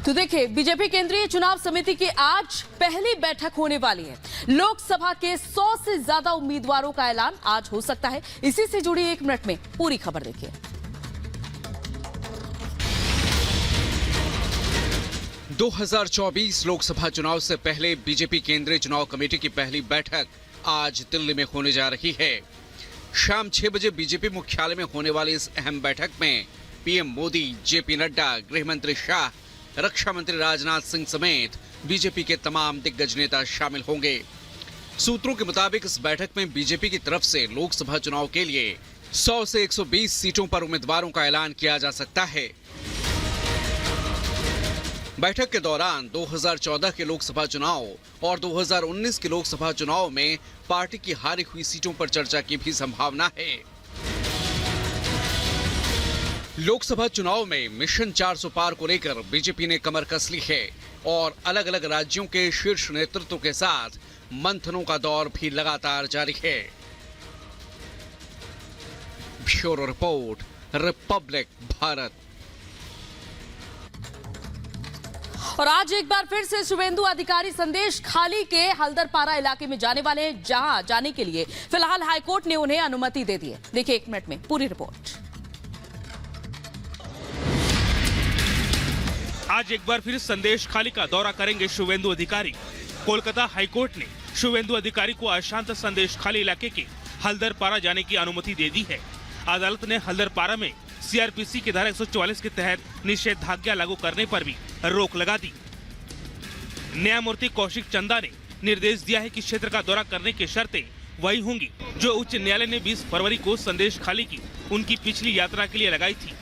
तो देखिए, बीजेपी केंद्रीय चुनाव समिति की आज पहली बैठक होने वाली है। लोकसभा के 100 से ज्यादा उम्मीदवारों का ऐलान आज हो सकता है। इसी से जुड़ी 1 मिनट में पूरी खबर देखिए। दो 2024 लोकसभा चुनाव से पहले बीजेपी केंद्रीय चुनाव कमेटी की पहली बैठक आज दिल्ली में होने जा रही है। शाम 6 बजे बीजेपी मुख्यालय में होने वाली इस अहम बैठक में पीएम मोदी, जेपी नड्डा, गृह मंत्री शाह, रक्षा मंत्री राजनाथ सिंह समेत बीजेपी के तमाम दिग्गज नेता शामिल होंगे। सूत्रों के मुताबिक इस बैठक में बीजेपी की तरफ से लोकसभा चुनाव के लिए 100 से 120 सीटों पर उम्मीदवारों का ऐलान किया जा सकता है। बैठक के दौरान 2014 के लोकसभा चुनाव और 2019 के लोकसभा चुनाव में पार्टी की हारी हुई सीटों पर चर्चा की भी संभावना है। लोकसभा चुनाव में मिशन 400 पार को लेकर बीजेपी ने कमर कस ली है और अलग अलग राज्यों के शीर्ष नेतृत्व के साथ मंथनों का दौर भी लगातार जारी है। Bureau report, Republic Bharat. और आज एक बार फिर से शुभेंदु अधिकारी संदेश खाली के हल्दरपारा इलाके में जाने वाले हैं, जहां जाने के लिए फिलहाल हाईकोर्ट ने उन्हें अनुमति दे दी है। देखिए 1 मिनट में पूरी रिपोर्ट। आज एक बार फिर संदेश खाली का दौरा करेंगे शुभेंदु अधिकारी। कोलकाता हाईकोर्ट ने शुभेंदु अधिकारी को अशांत संदेश खाली इलाके के हल्दरपारा जाने की अनुमति दे दी है। अदालत ने हल्दरपारा में सीआरपीसी की धारा 144 के तहत निषेधाज्ञा लागू करने पर भी रोक लगा दी। न्यायमूर्ति कौशिक चंदा ने निर्देश दिया है कि क्षेत्र का दौरा करने की शर्तें वही होंगी जो उच्च न्यायालय ने 20 फरवरी को संदेश खाली की उनकी पिछली यात्रा के लिए लगाई थी।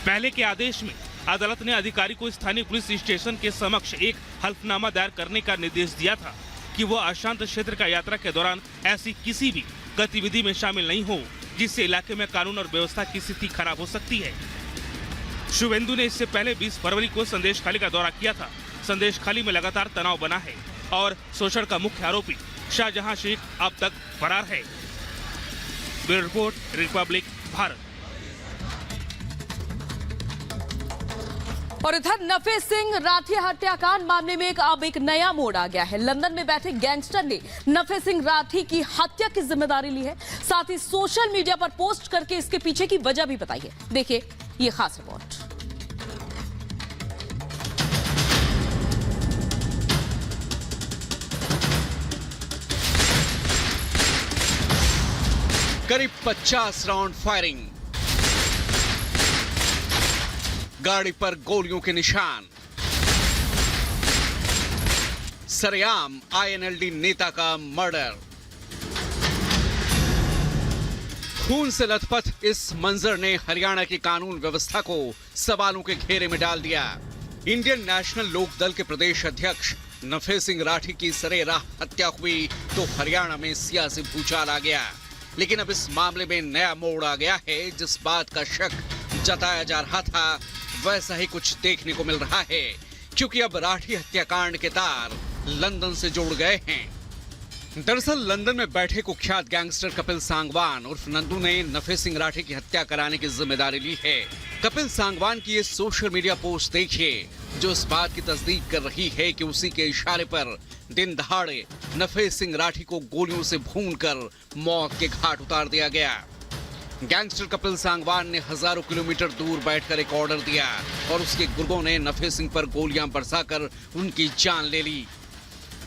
पहले के आदेश में अदालत ने अधिकारी को स्थानीय पुलिस स्टेशन के समक्ष एक हल्फनामा दायर करने का निर्देश दिया था कि वो अशांत क्षेत्र का यात्रा के दौरान ऐसी किसी भी गतिविधि में शामिल नहीं हो जिससे इलाके में कानून और व्यवस्था की स्थिति खराब हो सकती है। शुभेंदु ने इससे पहले 20 फरवरी को संदेश खाली का दौरा किया था। संदेश खाली में लगातार तनाव बना है और शोषण का मुख्य आरोपी शाहजहां शेख अब तक फरार है। Bureau report, Republic Bharat. और इधर नफे सिंह राठी हत्याकांड मामले में अब एक नया मोड़ आ गया है। लंदन में बैठे गैंगस्टर ने नफे सिंह राठी की हत्या की जिम्मेदारी ली है। साथ ही सोशल मीडिया पर पोस्ट करके इसके पीछे की वजह भी बताई है। देखिए ये खास रिपोर्ट। करीब 50 राउंड फायरिंग, गाड़ी पर गोलियों के निशान, सरेआम आईएनएलडी नेता का मर्डर। खून से लथपथ इस मंजर ने हरियाणा की कानून व्यवस्था को सवालों के घेरे में डाल दिया। इंडियन नेशनल लोक दल के प्रदेश अध्यक्ष नफे सिंह राठी की सरेराह हत्या हुई तो हरियाणा में सियासी भूचाल आ गया। लेकिन अब इस मामले में नया मोड़ आ गया है। जिस बात का शक जताया जा रहा था वैसा ही कुछ देखने को मिल रहा है, क्योंकि अब राठी हत्याकांड के तार लंदन से जुड़ गए हैं। दरअसल लंदन में बैठे कुख्यात गैंगस्टर कपिल सांगवान उर्फ नंदू ने नफे सिंह राठी की हत्या कराने की जिम्मेदारी ली है। कपिल सांगवान की ये सोशल मीडिया पोस्ट देखिए, जो इस बात की तस्दीक कर रही है कि उसी के इशारे पर दिन दहाड़े नफे सिंह राठी को गोलियों से भूनकर मौत के घाट उतार दिया गया। गैंगस्टर कपिल सांगवान ने हजारों किलोमीटर दूर बैठकर एक ऑर्डर दिया और उसके गुर्गों ने नफे सिंह पर गोलियां बरसाकर उनकी जान ले ली।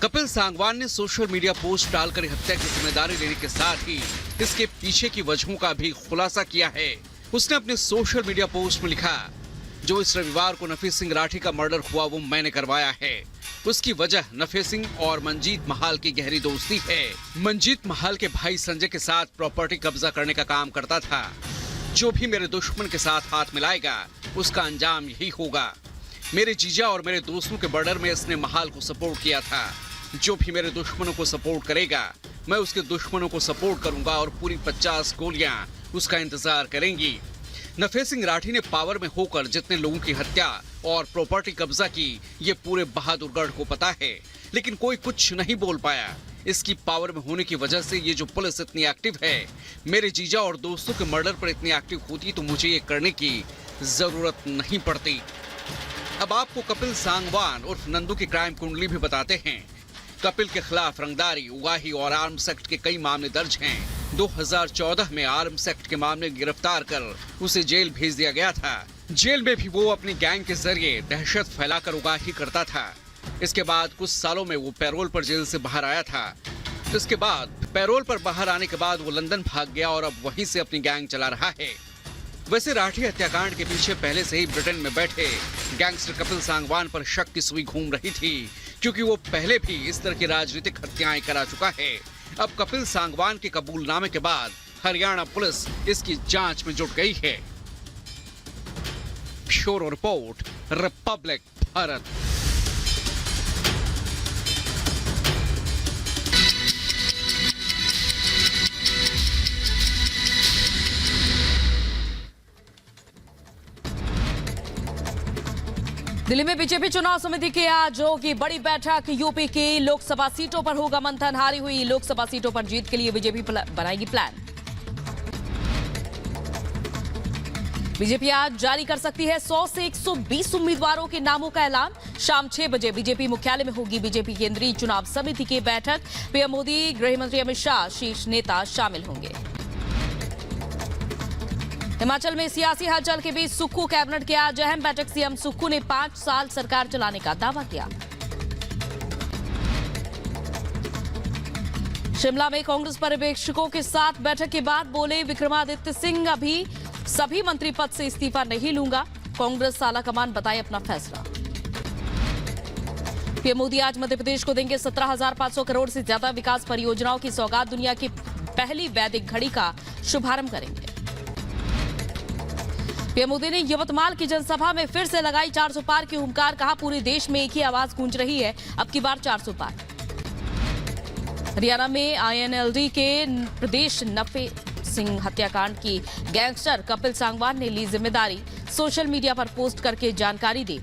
कपिल सांगवान ने सोशल मीडिया पोस्ट डालकर हत्या की जिम्मेदारी लेने के साथ ही इसके पीछे की वजहों का भी खुलासा किया है। उसने अपने सोशल मीडिया पोस्ट में लिखा, जो इस रविवार को नफे सिंह राठी का मर्डर हुआ वो मैंने करवाया है। उसकी वजह नफे सिंह और मंजीत महाल की गहरी दोस्ती है। मंजीत महाल के भाई संजय के साथ प्रॉपर्टी कब्जा करने का काम करता था। जो भी मेरे दुश्मन के साथ हाथ मिलाएगा उसका अंजाम यही होगा। मेरे जीजा और मेरे दोस्तों के मर्डर में इसने महाल को सपोर्ट किया था। जो भी मेरे दुश्मनों को सपोर्ट करेगा मैं उसके दुश्मनों को सपोर्ट करूंगा और पूरी 50 गोलियां उसका इंतजार करेंगी। नफे सिंह राठी ने पावर में होकर जितने लोगों की हत्या और प्रॉपर्टी कब्जा की ये पूरे बहादुरगढ़ को पता है, लेकिन कोई कुछ नहीं बोल पाया। इसकी पावर में होने की वजह से ये जो पुलिस इतनी एक्टिव है, मेरे जीजा और दोस्तों के मर्डर पर इतनी एक्टिव होती तो मुझे ये करने की जरूरत नहीं पड़ती। अब आपको कपिल सांगवान उर्फ नंदू की क्राइम कुंडली भी बताते हैं। कपिल के खिलाफ रंगदारी, उगाही और आर्म्स एक्ट के कई मामले दर्ज हैं। 2014 में आर्म्स एक्ट के मामले गिरफ्तार कर उसे जेल भेज दिया गया था। जेल में भी वो अपनी गैंग के जरिए दहशत फैलाकर उगाही करता था। इसके बाद कुछ सालों में वो पैरोल पर जेल से बाहर आया था। इसके बाद पैरोल पर बाहर आने के बाद वो लंदन भाग गया और अब वहीं से अपनी गैंग चला रहा है। वैसे राठी हत्याकांड के पीछे पहले से ही ब्रिटेन में बैठे गैंगस्टर कपिल सांगवान पर शक की सुई घूम रही थी, क्योंकि वो पहले भी इस तरह की राजनीतिक हत्याएं करा चुका है। अब कपिल सांगवान के कबूलनामे के बाद हरियाणा पुलिस इसकी जांच में जुट गई है। Bureau report, Republic Bharat. Delhi में बीजेपी चुनाव समिति की आज होगी बड़ी बैठक। यूपी की लोकसभा सीटों पर होगा मंथन। हारी हुई लोकसभा सीटों पर जीत के लिए बीजेपी बनाएगी प्लान। बीजेपी आज जारी कर सकती है 100 से 120 उम्मीदवारों के नामों का ऐलान। शाम 6 बजे बीजेपी मुख्यालय में होगी बीजेपी केंद्रीय चुनाव समिति की बैठक। पीएम मोदी, गृह मंत्री अमित शाह, शीर्ष नेता शामिल होंगे। हिमाचल में सियासी हलचल के बीच सुक्खू कैबिनेट की आज अहम बैठक। सीएम सुक्खू ने 5 साल सरकार चलाने का दावा किया। शिमला में कांग्रेस पर्यवेक्षकों के साथ बैठक के बाद बोले विक्रमादित्य सिंह, अभी सभी मंत्री पद से इस्तीफा नहीं लूंगा। कांग्रेस आलाकमान बताए अपना फैसला। पीएम मोदी आज मध्य प्रदेश को देंगे 17,500 करोड़ से ज्यादा विकास परियोजनाओं की सौगात। दुनिया की पहली वैदिक घड़ी का शुभारंभ करेंगे। पीएम मोदी ने यवतमाल की जनसभा में फिर से लगाई 400 पार की हुंकार। कहा पूरे देश में एक ही आवाज गूंज रही है, अब की बार 400 पार। हरियाणा में आईएनएलडी के प्रदेश नफे सिंह हत्याकांड की गैंगस्टर कपिल सांगवान ने ली जिम्मेदारी। सोशल मीडिया पर पोस्ट करके जानकारी दी।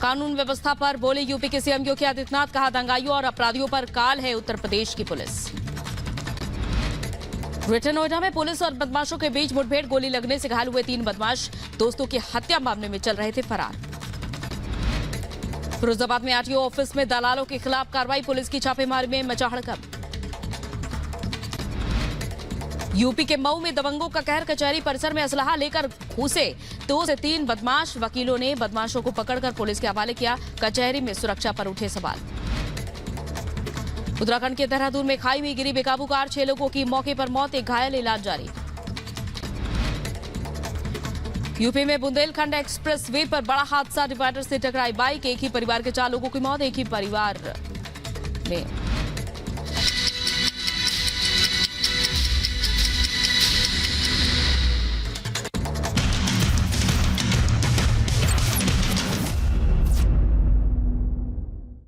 कानून व्यवस्था पर बोले यूपी के सीएम योगी आदित्यनाथ। कहा दंगाइयों और अपराधियों पर काल है उत्तर प्रदेश की पुलिस। ग्रेटर नोएडा में पुलिस और बदमाशों के बीच मुठभेड़, गोली लगने से घायल हुए 3 बदमाश दोस्तों की हत्या मामले में चल रहे थे फरार। फिरोजाबाद में आरटीओ ऑफिस में दलालों के खिलाफ कार्रवाई। पुलिस की छापेमारी में मचा हड़कंप। यूपी के मऊ में दबंगों का कहर। कचहरी परिसर में असलहा लेकर घुसे 2 से 3 बदमाश। वकीलों ने बदमाशों को पकड़कर पुलिस के हवाले किया। कचहरी में सुरक्षा पर उठे सवाल। उत्तराखंड के देहरादून में खाई में गिरी बेकाबू कार। 6 लोगों की मौके पर मौत, एक घायल, इलाज जारी। यूपी में बुंदेलखंड एक्सप्रेस वे पर बड़ा हादसा। डिवाइडर से टकराई बाइक। एक ही परिवार के 4 लोगों की मौत। एक ही परिवार में